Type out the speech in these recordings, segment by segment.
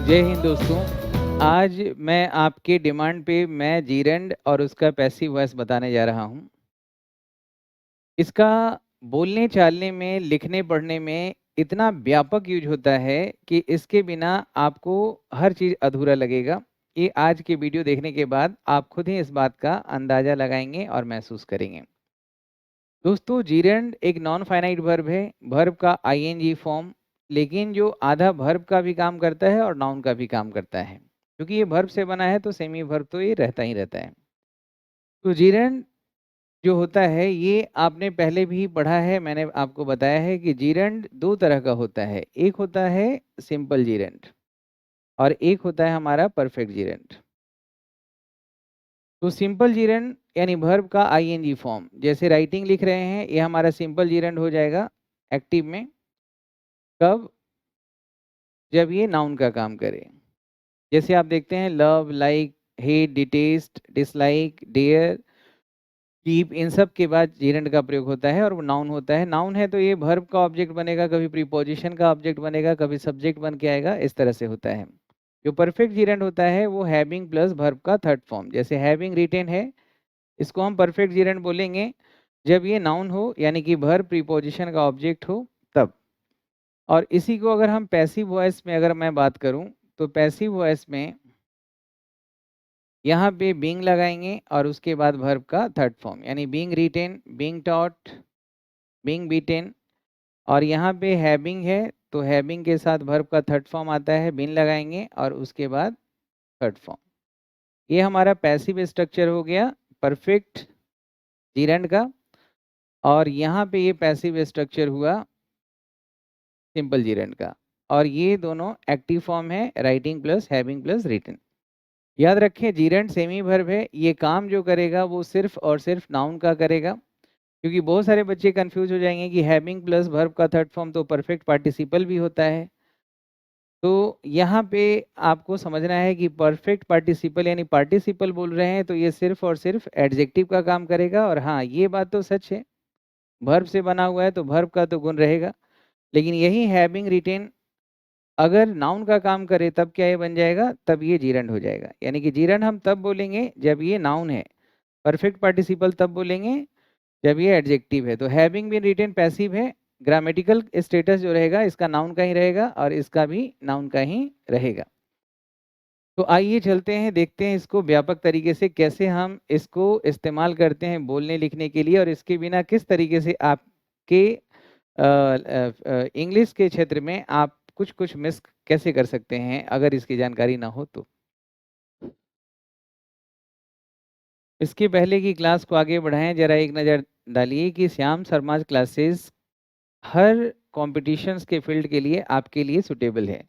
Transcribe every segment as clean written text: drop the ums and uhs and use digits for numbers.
जय हिंद दोस्तों। आज मैं आपके डिमांड पे मैं जीरंड और उसका पैसिव वॉइस बताने जा रहा हूँ। इसका बोलने चालने में, लिखने पढ़ने में इतना व्यापक यूज होता है कि इसके बिना आपको हर चीज़ अधूरा लगेगा। ये आज के वीडियो देखने के बाद आप खुद ही इस बात का अंदाज़ा लगाएंगे और महसूस करेंगे। दोस्तों, जीरंड एक नॉन फाइनाइट वर्ब है, वर्ब का आईएनजी फॉर्म, लेकिन जो आधा वर्ब का भी काम करता है और नाउन का भी काम करता है। क्योंकि ये वर्ब से बना है तो सेमी वर्ब तो ये रहता ही रहता है। तो जीरंड जो होता है ये आपने पहले भी पढ़ा है, मैंने आपको बताया है कि जीरंड दो तरह का होता है। एक होता है सिंपल जीरंड और एक होता है हमारा परफेक्ट जीरंड। तो सिंपल जीरंड यानी वर्ब का आईएनजी फॉर्म, जैसे राइटिंग लिख रहे हैं, ये हमारा सिंपल जीरंड हो जाएगा एक्टिव में। कब? जब ये नाउन का काम करे। जैसे आप देखते हैं love, like, hate, detest, dislike, dare, keep, इन सब के बाद जीरंड का प्रयोग होता है और वो नाउन होता है। नाउन है तो ये वर्ब का ऑब्जेक्ट बनेगा, कभी प्रीपोजिशन का ऑब्जेक्ट बनेगा, कभी सब्जेक्ट बन के आएगा, इस तरह से होता है। जो परफेक्ट जीरंड होता है वो हैविंग प्लस वर्ब का थर्ड फॉर्म, जैसे हैविंग रिटेन है, इसको हम परफेक्ट जीरंड बोलेंगे जब ये नाउन हो, यानी कि वर्ब प्रीपोजिशन का ऑब्जेक्ट हो तब। और इसी को अगर हम पैसिव वॉइस में अगर मैं बात करूं तो पैसिव वॉइस में यहाँ पे बीइंग लगाएंगे और उसके बाद वर्ब का थर्ड फॉर्म, यानी being written, being taught, being beaten. और यहाँ पे हैविंग है तो हैविंग के साथ वर्ब का थर्ड फॉर्म आता है, बीन लगाएंगे और उसके बाद थर्ड फॉर्म। ये हमारा पैसिव स्ट्रक्चर हो गया परफेक्ट जीरंड का। और यहाँ पे ये पैसिव स्ट्रक्चर हुआ सिंपल जीरंड का। और ये दोनों एक्टिव फॉर्म है, writing plus having plus written. याद रखें जीरंड सेमी वर्ब है, ये काम जो करेगा वो सिर्फ और सिर्फ नाउन का करेगा। क्योंकि बहुत सारे बच्चे कंफ्यूज हो जाएंगे कि हैविंग प्लस वर्ब का थर्ड फॉर्म तो परफेक्ट पार्टिसिपल भी होता है। तो यहाँ पे आपको समझना है कि परफेक्ट पार्टिसिपल यानी पार्टिसिपल बोल रहे हैं तो ये सिर्फ और सिर्फ एडजेक्टिव का काम करेगा। और हाँ, ये बात तो सच है, वर्ब से बना हुआ है तो वर्ब का तो गुण रहेगा। लेकिन यही हैविंग रिटेन अगर नाउन का काम करे तब क्या ये बन जाएगा? तब ये जीरंड हो जाएगा। यानी कि जीरंड हम तब बोलेंगे जब ये नाउन है, परफेक्ट पार्टिसिपल तब बोलेंगे जब ये एडजेक्टिव है। तो हैविंग बीन रिटेन पैसिव है, ग्रामेटिकल स्टेटस जो रहेगा इसका नाउन का ही रहेगा और इसका भी नाउन का ही रहेगा। तो आइए चलते हैं, देखते हैं इसको व्यापक तरीके से कैसे हम इसको इस्तेमाल करते हैं बोलने लिखने के लिए, और इसके बिना किस तरीके से आपके इंग्लिश के क्षेत्र में आप कुछ कुछ मिस कैसे कर सकते हैं अगर इसकी जानकारी ना हो तो। इसके पहले की क्लास को आगे बढ़ाएं, जरा एक नज़र डालिए कि श्याम शर्मा क्लासेस हर कॉम्पिटिशन्स के फील्ड के लिए आपके लिए सुटेबल है।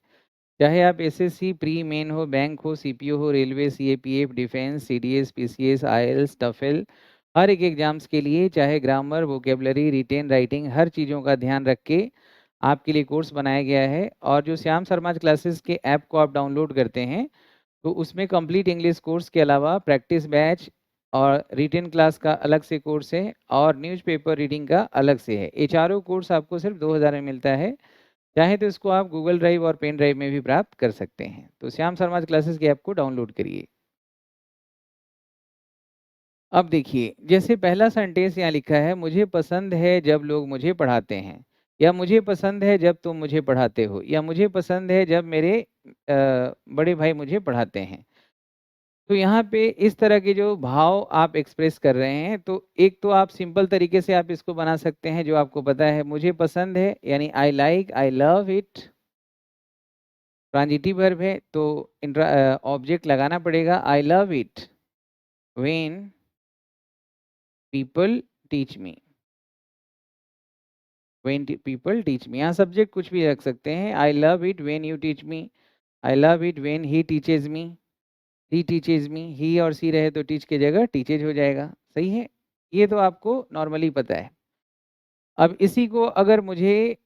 चाहे आप एसएससी प्री मेन हो, बैंक हो, सीपीओ हो, railway, CAPF, defence, CDS, PCS, IELTS, TOEFL, हर एक एग्जाम्स के लिए, चाहे ग्रामर, वोकेबलरी, रिटेन, राइटिंग, हर चीज़ों का ध्यान रख के आपके लिए कोर्स बनाया गया है। और जो श्याम शर्मा क्लासेस के ऐप को आप डाउनलोड करते हैं तो उसमें कंप्लीट इंग्लिश कोर्स के अलावा प्रैक्टिस बैच और रिटेन क्लास का अलग से कोर्स है और न्यूज़पेपर रीडिंग का अलग से है। ये चारों कोर्स आपको सिर्फ 2000 में मिलता है। चाहे तो इसको आप गूगल ड्राइव और पेन ड्राइव में भी प्राप्त कर सकते हैं। तो श्याम शर्मा क्लासेस की ऐप को डाउनलोड करिए। अब देखिए, जैसे पहला सेंटेंस यहाँ लिखा है, मुझे पसंद है जब लोग मुझे पढ़ाते हैं, या मुझे पसंद है जब तुम मुझे पढ़ाते हो, या मुझे पसंद है जब मेरे बड़े भाई मुझे पढ़ाते हैं। तो यहाँ पे इस तरह के जो भाव आप एक्सप्रेस कर रहे हैं, तो एक तो आप सिंपल तरीके से आप इसको बना सकते हैं जो आपको पता है, मुझे पसंद है यानी I like, I love it, transitive verb है तो ऑब्जेक्ट लगाना पड़ेगा, I love it when people teach me, when people teach me. यहाँ सब्जेक्ट कुछ भी रख सकते हैं, I love it when you teach me, I love it when he teaches me, he teaches me, he और सी रहे तो टीच की जगह टीचेज हो जाएगा। सही है, ये तो आपको नॉर्मली पता है। अब इसी को अगर मुझे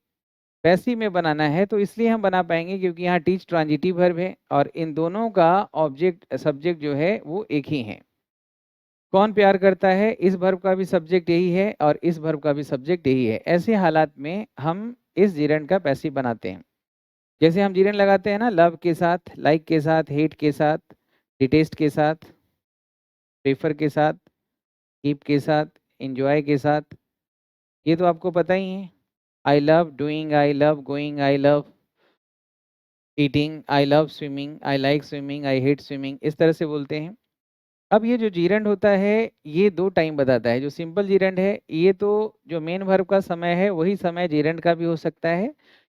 पैसिव में बनाना है तो इसलिए हम बना पाएंगे क्योंकि यहाँ टीच ट्रांजिटिव वर्ब है और इन दोनों का ऑब्जेक्ट सब्जेक्ट जो है वो एक ही है। कौन प्यार करता है, इस वर्ब का भी सब्जेक्ट यही है और इस वर्ब का भी सब्जेक्ट यही है। ऐसे हालात में हम इस जीरंड का पैसिव बनाते हैं। जैसे हम जीरन लगाते हैं ना, लव के साथ, लाइक के साथ, हेट के साथ, डिटेस्ट के साथ, प्रेफर के साथ, कीप के साथ, एंजॉय के साथ, ये तो आपको पता ही है। I love doing, I love going, I love eating, I love swimming, I like swimming, I hate swimming, इस तरह से बोलते हैं। अब ये जो जीरंड होता है ये दो टाइम बताता है। जो सिंपल जीरंड है ये तो जो मेन वर्ब का समय है वही समय जीरंड का भी हो सकता है,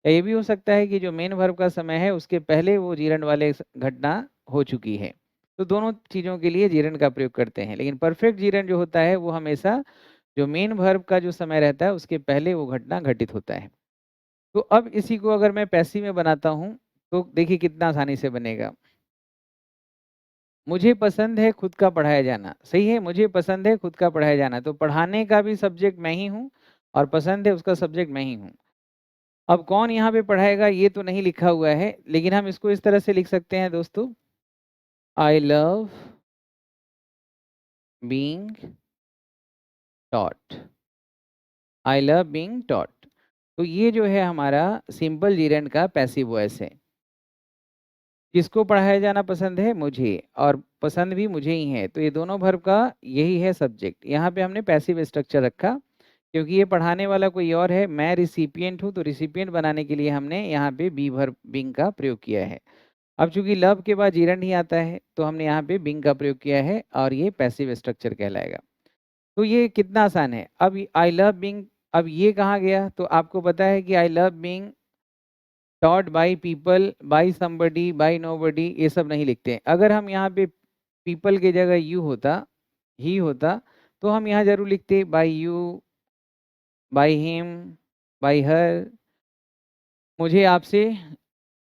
या ये भी हो सकता है कि जो मेन वर्ब का समय है उसके पहले वो जीरंड वाले घटना हो चुकी है। तो दोनों चीज़ों के लिए जीरंड का प्रयोग करते हैं, लेकिन परफेक्ट जीरंड जो होता है वो हमेशा जो मेन वर्ब का जो समय रहता है उसके पहले वो घटना घटित होता है। तो अब इसी को अगर मैं पैसिव में बनाता हूँ तो देखिए कितना आसानी से बनेगा। मुझे पसंद है खुद का पढ़ाया जाना, सही है, मुझे पसंद है खुद का पढ़ाया जाना, तो पढ़ाने का भी सब्जेक्ट मैं ही हूँ और पसंद है उसका सब्जेक्ट मैं ही हूँ। अब कौन यहाँ पे पढ़ाएगा ये तो नहीं लिखा हुआ है, लेकिन हम इसको इस तरह से लिख सकते हैं दोस्तों, आई लव बीइंग टॉट, आई लव बीइंग टॉट। तो ये जो है हमारा सिंपल जीरेंड का पैसिव वॉइस है। किसको पढ़ाया जाना पसंद है? मुझे, और पसंद भी मुझे ही है, तो ये दोनों वर्ब का यही है सब्जेक्ट। यहाँ पे हमने पैसिव स्ट्रक्चर रखा क्योंकि ये पढ़ाने वाला कोई और है, मैं रिसिपिएंट हूँ, तो रिसिपिएंट बनाने के लिए हमने यहाँ पे बी वर्ब बिंग का प्रयोग किया है। अब चूंकि लव के बाद जीरंड ही आता है तो हमने यहाँ पे बिंग का प्रयोग किया है और ये पैसिव स्ट्रक्चर कहलाएगा। तो ये कितना आसान है। अब आई लव बिंग, अब ये कहाँ गया? तो आपको पता है कि I love being taught by people, by somebody, by nobody, ये सब नहीं लिखते हैं। अगर हम यहाँ पे पीपल की जगह यू होता, ही होता, तो हम यहाँ जरूर लिखते by you, by him, by her. मुझे आपसे,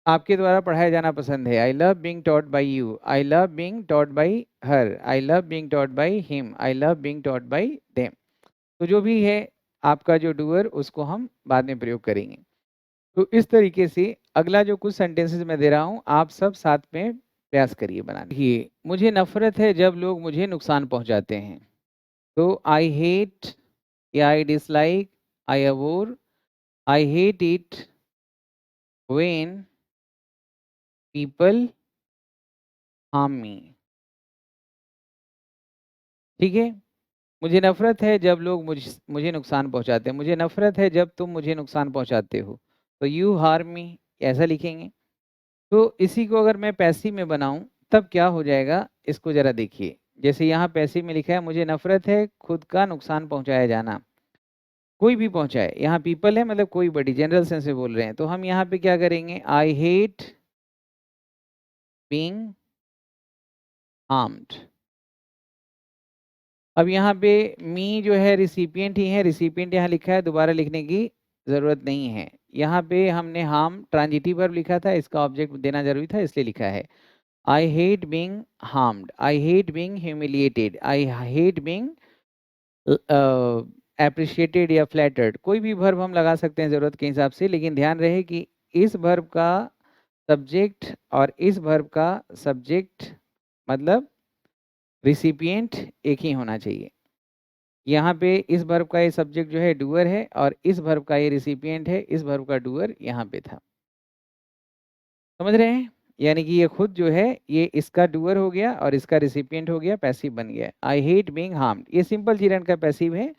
आपके द्वारा पढ़ाया जाना पसंद है। I love being taught by you, I love being taught by her, I love being taught by him, I love being taught by them. तो जो भी है आपका जो डूअर उसको हम बाद में प्रयोग करेंगे। तो इस तरीके से अगला जो कुछ सेंटेंसेस मैं दे रहा हूँ आप सब साथ में प्रयास करिए बनाने। देखिए, मुझे नफरत है जब लोग मुझे नुकसान पहुंचाते हैं, तो आई हेट या I dislike, I abhor, I hate it when people harm me. ठीक है, मुझे नफरत है जब लोग मुझे नुकसान पहुंचाते हैं, मुझे नफरत है जब तुम मुझे नुकसान पहुंचाते हो, तो यू हार्म मी, ऐसा लिखेंगे। तो इसी को अगर मैं पैसिव में बनाऊं तब क्या हो जाएगा, इसको जरा देखिए। जैसे यहाँ पैसिव में लिखा है मुझे नफरत है खुद का नुकसान पहुंचाया जाना, कोई भी पहुंचाए, यहाँ पीपल है मतलब कोई बड़ी, जनरल सेंस में बोल रहे हैं, तो हम यहाँ पे क्या करेंगे, आई हेट बीइंग हार्म्ड। अब यहाँ पे मी जो है रिसिपिएंट ही है, रिसिपिएंट यहाँ लिखा है, दोबारा लिखने की जरूरत नहीं है। यहाँ पे हमने हार्म ट्रांजिटिव वर्ब लिखा था, इसका ऑब्जेक्ट देना जरूरी था इसलिए लिखा है I hate being harmed, I hate being humiliated, I hate being appreciated या फ्लैटर्ड। कोई भी वर्ब हम लगा सकते हैं ज़रूरत के हिसाब से, लेकिन ध्यान रहे कि इस वर्ब का सब्जेक्ट और इस वर्ब का सब्जेक्ट मतलब रिसिपिएंट एक ही होना चाहिए। यहाँ पे इस वर्ब का ये सब्जेक्ट जो है डूअर है और इस वर्ब का ये रिसिपिएंट है, इस वर्ब का डूअर यहाँ पे था। समझ रहे हैं? यानी कि ये खुद जो है ये इसका डूअर हो गया और इसका रिसिपिएंट हो गया, पैसिव बन गया। आई हेट बीइंग हार्म्ड, ये सिंपल जीरंड का पैसिव है।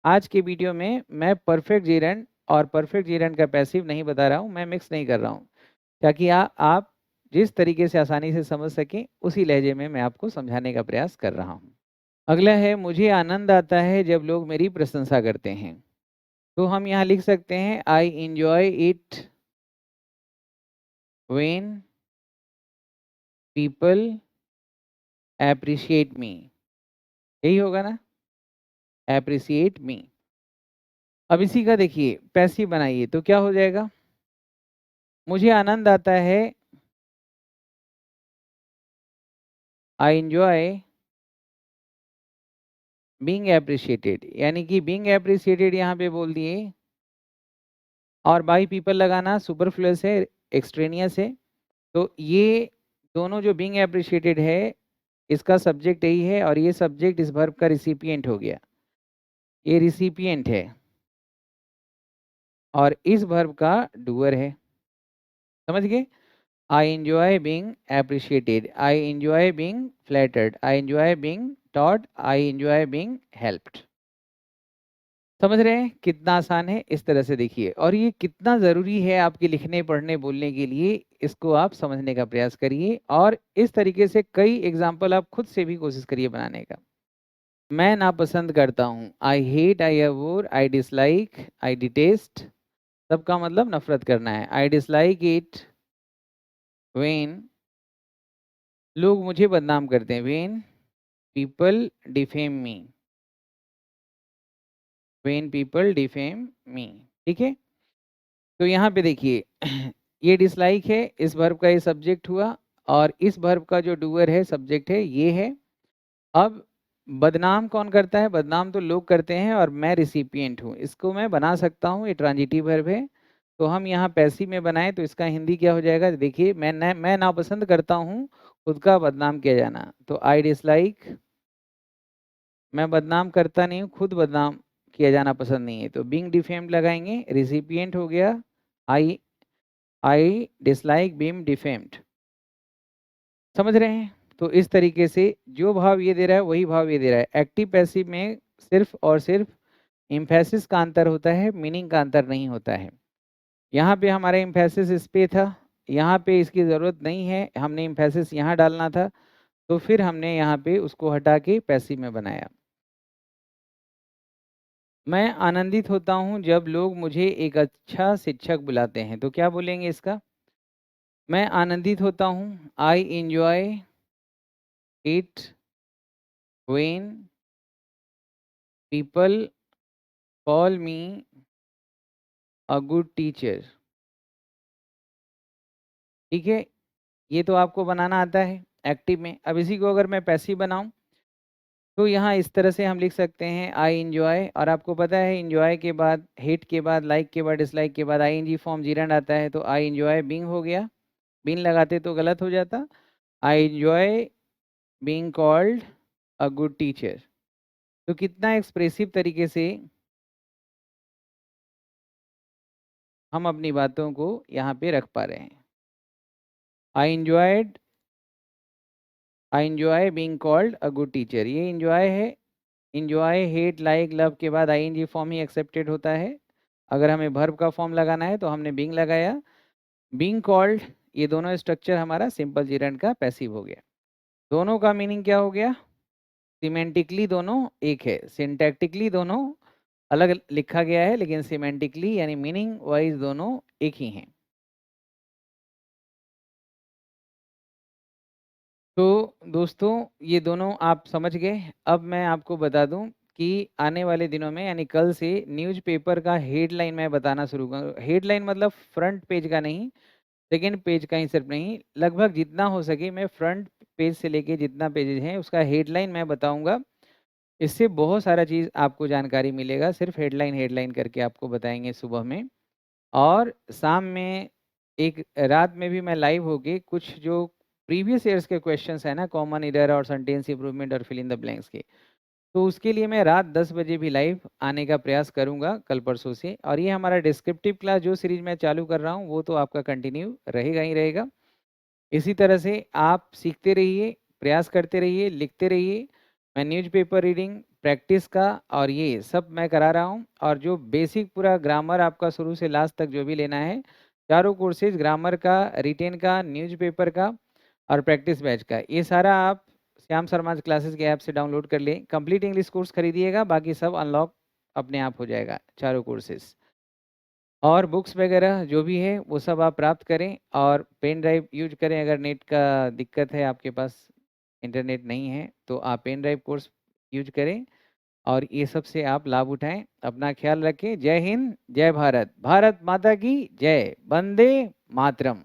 आज के वीडियो में मैं परफेक्ट जीरंड और परफेक्ट जीरंड का पैसिव नहीं बता रहा हूँ, मैं मिक्स नहीं कर रहा हूँ, ताकि आप जिस तरीके से आसानी से समझ सकें उसी लहजे में मैं आपको समझाने का प्रयास कर रहा हूँ। अगला है मुझे आनंद आता है जब लोग मेरी प्रशंसा करते हैं, तो हम यहाँ लिख सकते हैं I enjoy it when people appreciate me, यही होगा ना, एप्रिशिएट मी। अब इसी का देखिए पैसिव बनाइए तो क्या हो जाएगा, मुझे आनंद आता है, आई इंजॉय बीइंग एप्रिशिएटेड, यानी कि बीइंग एप्रिशिएटेड यहाँ पे बोल दिए, और बाई पीपल लगाना सुपरफ्लुअस है, एक्सट्रेनियस है। तो ये दोनों जो बीइंग एप्रिशिएटेड है इसका सब्जेक्ट यही है और ये सब्जेक्ट इस वर्ब का रिसिपिएंट हो गया, ये रिसिपिएंट है और इस वर्ब का डूअर है। समझ गए? I enjoy being appreciated, I enjoy being flattered, I enjoy being taught, I enjoy being helped. समझ रहे हैं कितना आसान है? इस तरह से देखिए, और ये कितना ज़रूरी है आपके लिखने, पढ़ने, बोलने के लिए, इसको आप समझने का प्रयास करिए। और इस तरीके से कई एग्जाम्पल आप खुद से भी कोशिश करिए बनाने का। मैं नापसंद करता हूँ, I hate, I abhor, I dislike, I detest. सबका मतलब नफरत करना है। आई डिसलाइक इट व्हेन, लोग मुझे बदनाम करते हैं, when people defame me, when people defame me. ठीक है, तो यहाँ पे देखिए ये डिसलाइक है, इस वर्ब का ये सब्जेक्ट हुआ, और इस वर्ब का जो डूअर है, सब्जेक्ट है, ये है। अब बदनाम कौन करता है? बदनाम तो लोग करते हैं, और मैं रिसिपिएंट हूँ। इसको मैं बना सकता हूँ, ये ट्रांजिटिव वर्ब है। तो हम यहाँ पैसिव में बनाएं तो इसका हिंदी क्या हो जाएगा? देखिए, मैं नापसंद करता हूँ खुद का बदनाम किया जाना, तो आई डिसलाइक, मैं बदनाम करता नहीं हूँ, खुद बदनाम किया जाना पसंद नहीं है, तो बीइंग डिफेम्ड लगाएंगे, रिसिपिएंट हो गया आई, आई डिसलाइक बीइंग डिफेम्ड। समझ रहे हैं? तो इस तरीके से जो भाव ये दे रहा है वही भाव ये दे रहा है। एक्टिव पैसिव में सिर्फ और सिर्फ एम्फेसिस का अंतर होता है, मीनिंग का अंतर नहीं होता है। यहाँ पे हमारा एम्फेसिस इस पे था, यहाँ पे इसकी ज़रूरत नहीं है, हमने एम्फेसिस यहाँ डालना था, तो फिर हमने यहाँ पे उसको हटा के पैसिव में बनाया। मैं आनंदित होता हूँ जब लोग मुझे एक अच्छा शिक्षक बुलाते हैं, तो क्या बोलेंगे इसका? मैं आनंदित होता हूँ, I enjoy it when people call me a good teacher. ठीक है, ये तो आपको बनाना आता है एक्टिव में। अब इसी को अगर मैं पैसिव बनाऊं, तो यहाँ इस तरह से हम लिख सकते हैं, आई इंजॉय, और आपको पता है इंजॉय के बाद, हेट के बाद, लाइक के बाद, डिसलाइक के बाद आईएनजी फॉर्म जीरंड आता है, तो आई इंजॉय बीइंग हो गया। बीइंग लगाते तो गलत हो जाता। आई enjoy being called a good teacher. तो कितना एक्सप्रेसिव तरीके से हम अपनी बातों को यहाँ पे रख पा रहे हैं। I enjoyed, I enjoy being called a good teacher, ये इंजॉय है। इंजॉय, हेट, लाइक, लव के बाद आईएनजी फॉर्म ही एक्सेप्टेड होता है। अगर हमें वर्ब का फॉर्म लगाना है तो हमने बीइंग लगाया। बीइंग कॉल्ड, ये दोनों स्ट्रक्चर हमारा सिंपल जीरेंड का पैसिव हो गया। दोनों का मीनिंग क्या हो गया? सिमेंटिकली दोनों एक है, सिंटैक्टिकली दोनों अलग लिखा गया है, लेकिन सिमेंटिकली यानी मीनिंग वाइज दोनों एक ही हैं। तो दोस्तों, ये दोनों आप समझ गए। अब मैं आपको बता दूं कि आने वाले दिनों में, यानी कल से, न्यूज़पेपर का हेडलाइन मैं बताना शुरू करूँ। हेडलाइन मतलब फ्रंट पेज का नहीं, सेकेंड पेज का ही सिर्फ नहीं, लगभग जितना हो सके मैं फ्रंट पेज से लेके जितना पेजेज हैं उसका हेडलाइन मैं बताऊंगा। इससे बहुत सारा चीज़ आपको जानकारी मिलेगा, सिर्फ हेडलाइन हेडलाइन करके आपको बताएंगे सुबह में। और शाम में, एक रात में भी मैं लाइव होके कुछ जो प्रीवियस ईयर्स के क्वेश्चंस है ना, कॉमन एरर और सेंटेंस इंप्रूवमेंट और फिल इन द ब्लैंक्स के, तो उसके लिए मैं रात 10 बजे भी लाइव आने का प्रयास करूंगा कल परसों से। और ये हमारा डिस्क्रिप्टिव क्लास जो सीरीज मैं चालू कर रहा हूँ वो तो आपका कंटिन्यू रहेगा ही रहेगा। इसी तरह से आप सीखते रहिए, प्रयास करते रहिए, लिखते रहिए। मैं न्यूज़पेपर रीडिंग, प्रैक्टिस का और ये सब मैं करा रहा हूँ। और जो बेसिक पूरा ग्रामर आपका शुरू से लास्ट तक जो भी लेना है, चारों कोर्सेज, ग्रामर का, रिटेन का, न्यूज़पेपर का और प्रैक्टिस बैच का, ये सारा आप श्याम शर्मा क्लासेस के ऐप से डाउनलोड कर लें। कंप्लीट इंग्लिश कोर्स खरीदिएगा, बाकी सब अनलॉक अपने आप हो जाएगा, चारों कोर्सेज। और बुक्स वगैरह जो भी है वो सब आप प्राप्त करें, और पेन ड्राइव यूज करें। अगर नेट का दिक्कत है, आपके पास इंटरनेट नहीं है, तो आप पेन ड्राइव कोर्स यूज करें, और ये सब से आप लाभ उठाएं। अपना ख्याल रखें। जय हिंद, जय भारत, भारत माता की जय, वंदे मातरम।